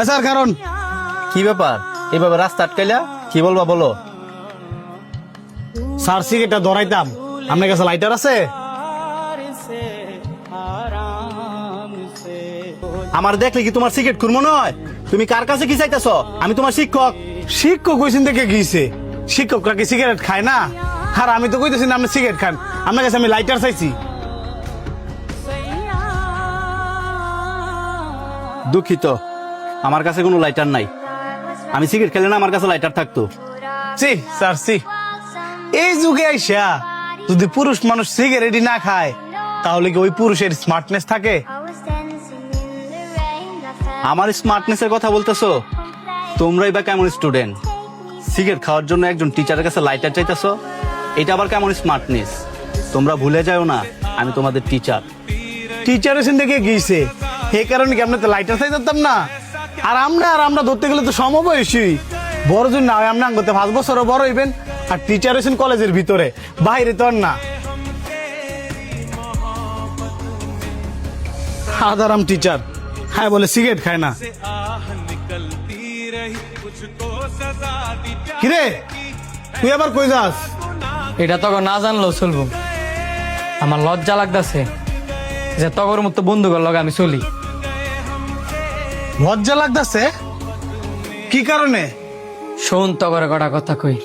Sir কারণ কি ব্যাপার এইভাবে রাস্তা আটকাইলা? কি বলবা বলো। স্যার সিগারেটটা ধরাইতাম, আপনার কাছে লাইটার আছে? আমার দেখলে কি তোমার সিগারেট খুর মনে হয়? তুমি কার কাছে কি চাইতেছ? আমি তোমার শিক্ষক। শিক্ষক কইছেন থেকে গিয়েছে, শিক্ষকরা কি সিগারেট খায় না? আর আমি তো কইতেছি না আপনি সিগারেট খান, আপনার কাছে আমি লাইটার চাইছি। দুঃখিত, আমার কাছে কোনো লাইটার নাই। আমি সিগারেট খেলে না আমার কাছে লাইটার থাকতো। সি স্যার সি, এই যুগে আইসা যদি পুরুষ মানুষ সিগারেটই না খায় তাহলে কি ওই পুরুষের স্মার্টনেস থাকে? আমার স্মার্টনেসের কথা বলতেছো? তোমরাই বা কেমন স্টুডেন্ট? সিগারেট খাওয়ার জন্য একজন টিচারের কাছে লাইটার চাইতেছো? এটা আবার কেমন স্মার্টনেস? তোমরা ভুলে যাও না আমি তোমাদের টিচার। টিচার এসে দেখে গিয়েছে, এই কারণে কি আমরা তো লাইটার চাইতাম না? আর আমরা ধরতে গেলে তো সমবয়সী, বড় জন না হয় আমরা আঙ্গতে 5 বছরও বড় হইবেন। আর টিচার এসেন কলেজের ভিতরে, বাইরে তো আর না। হাজারাম টিচার, হ্যাঁ বলে সিগারেট খায় না। কিরে তুই আবার কই যাস? এটা তখন না জানলেও চলবো। আমার লজ্জা লাগতেছে যে তগর মতো বন্ধুগুলোর লগে আমি চলি। লজ্জা লাগতেছে? কি কারণে? শোন তগরে কটা কথা কই।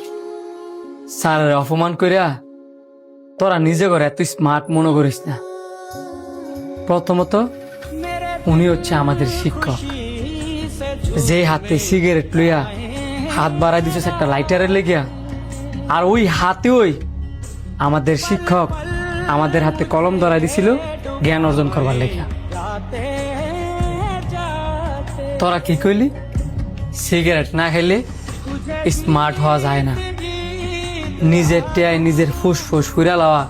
স্যারের অপমান কইরা তোরা নিজে করে এত স্মার্ট মনে করিস না। প্রথমত উনি হচ্ছে আমাদের শিক্ষক, যে হাতে সিগারেট লইয়া হাত বাড়াই দিছিস একটা লাইটারের লেগিয়া। আর ওই হাতে আমাদের শিক্ষক আমাদের হাতে কলম ধরাই দিছিল জ্ঞান অর্জন করবার লেগিয়া। তোরা কি কইলি? সিগারেট না খেলে স্মার্ট হওয়া যায় না। নিজের টেয়ায় নিজের ফুসফুস ফুরা লওয়া,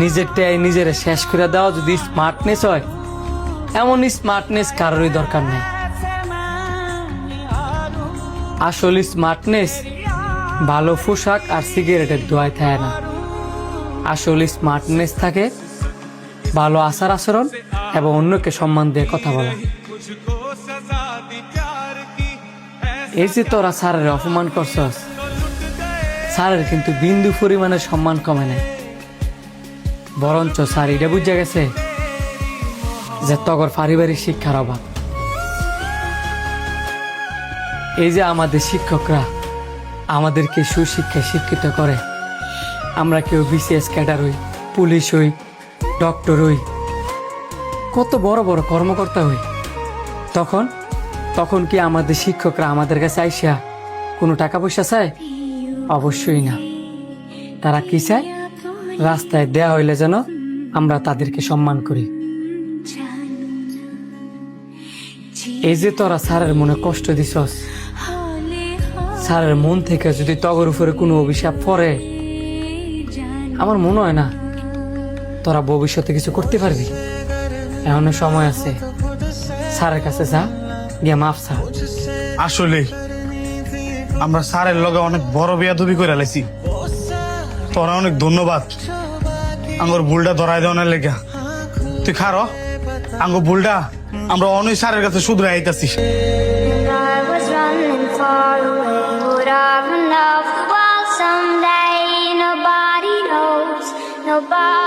নিজের টেয়ায় নিজের শেষ করে দেওয়া যদি স্মার্টনেস হয়, এমন স্মার্টনেস কারোরই দরকার নেই। আসলে স্মার্টনেস ভালো পোশাক আর সিগারেটের দোয়ায় থাকে না। আসলে স্মার্টনেস থাকে ভালো আচার আচরণ এবং অন্যকে সম্মান দিয়ে কথা বলা। এই যে তোরা স্যারের অপমান করছস, স্যারের কিন্তু বিন্দু পরিমাণে সম্মান কমে নাই। বরঞ্চ স্যার এটা বুঝে গেছে যে তগর পারিবারিক শিক্ষার অভাব। এই যে আমাদের শিক্ষকরা আমাদেরকে সুশিক্ষায় শিক্ষিত করে, আমরা কেউ বিসিএস ক্যাডার হই, পুলিশ হই, ডক্টর হই, কত বড় বড় কর্মকর্তা হই, তখন কি আমাদের শিক্ষকরা আমাদের কাছে আইসা কোনো টাকা পয়সা চায়? অবশ্যই না। তারা কি চায়? রাস্তায় দেয়া হইলে যেন আমরা তাদেরকে সম্মান করি। এই যে তোরা স্যারের মনে কষ্ট দিছস, স্যারের মন থেকে যদি তগর উপরে কোনো অভিশাপ পড়ে, আমার মনে হয় না তোরা ভবিষ্যতে কিছু করতে পারবি। এখনো সময় আছে, স্যারের কাছে যা, গিয়ে মাফ চা। আসলে আমরা স্যারের লগে অনেক বড় বেয়াদবি করে লাইছি। তোরা অনেক ধন্যবাদ আঙ্গর ভুলটা ধরাই দেওয়ার লেগা। তুই খারো, আঙ্গ ভুলটা আমরা অনেক স্যারের কাছে শুধরে আইতাছি। I was running far away. Would I run off the wall someday? Nobody knows. Nobody